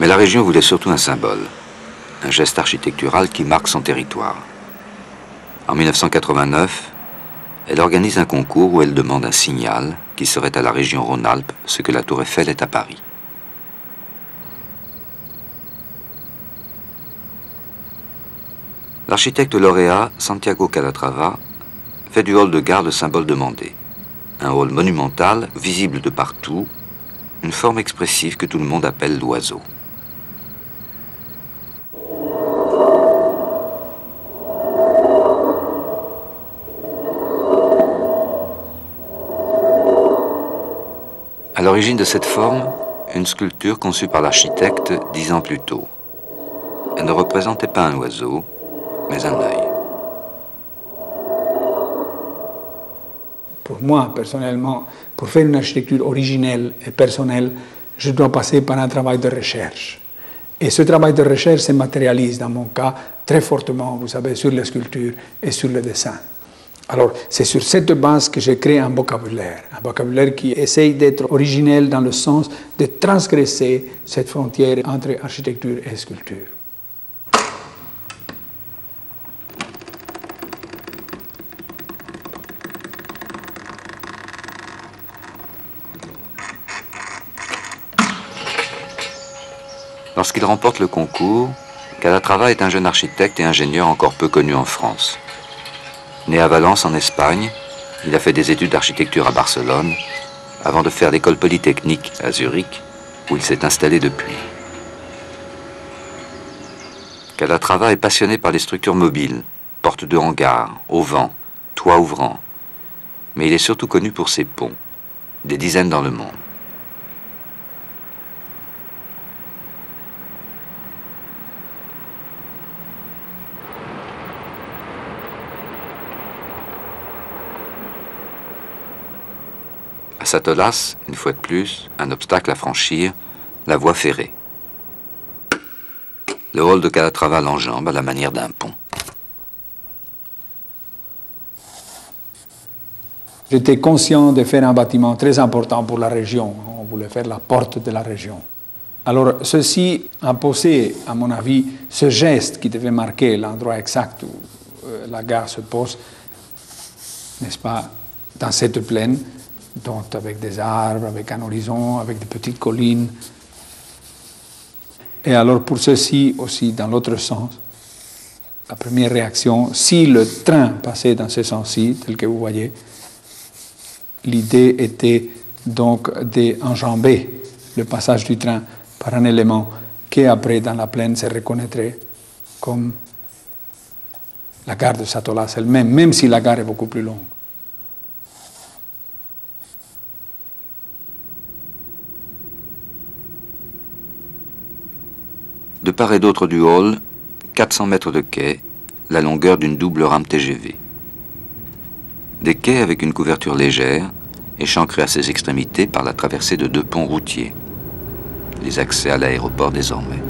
Mais la région voulait surtout un symbole, un geste architectural qui marque son territoire. En 1989, elle organise un concours où elle demande un signal qui serait à la région Rhône-Alpes ce que la Tour Eiffel est à Paris. L'architecte lauréat Santiago Calatrava fait du hall de gare le symbole demandé. Un hall monumental, visible de partout, une forme expressive que tout le monde appelle l'oiseau. À l'origine de cette forme, une sculpture conçue par l'architecte 10 ans plus tôt. Elle ne représentait pas un oiseau, mais un œil. Pour moi, personnellement, pour faire une architecture originelle et personnelle, je dois passer par un travail de recherche. Et ce travail de recherche se matérialise, dans mon cas, très fortement, vous savez, sur la sculpture et sur le dessin. Alors, c'est sur cette base que j'ai créé un vocabulaire qui essaye d'être originel dans le sens de transgresser cette frontière entre architecture et sculpture. Lorsqu'il remporte le concours, Calatrava est un jeune architecte et ingénieur encore peu connu en France. Né à Valence, en Espagne, il a fait des études d'architecture à Barcelone, avant de faire l'école polytechnique à Zurich, où il s'est installé depuis. Calatrava est passionné par les structures mobiles, portes de hangar, au vent, toits ouvrants. Mais il est surtout connu pour ses ponts, des dizaines dans le monde. À Satolas, une fois de plus, un obstacle à franchir, la voie ferrée. Le hall de Calatrava l'enjambe à la manière d'un pont. J'étais conscient de faire un bâtiment très important pour la région. On voulait faire la porte de la région. Alors, ceci imposait, à mon avis, ce geste qui devait marquer l'endroit exact où la gare se pose, n'est-ce pas, dans cette plaine, donc avec des arbres, avec un horizon, avec des petites collines. Et alors pour ceci aussi, dans l'autre sens, la première réaction, si le train passait dans ce sens-ci, tel que vous voyez, l'idée était donc d'enjamber le passage du train par un élément qui après dans la plaine se reconnaîtrait comme la gare de Satolas elle-même, même si la gare est beaucoup plus longue. De part et d'autre du hall, 400 mètres de quai, la longueur d'une double rame TGV. Des quais avec une couverture légère, échancrés à ses extrémités par la traversée de 2 ponts routiers. Les accès à l'aéroport désormais.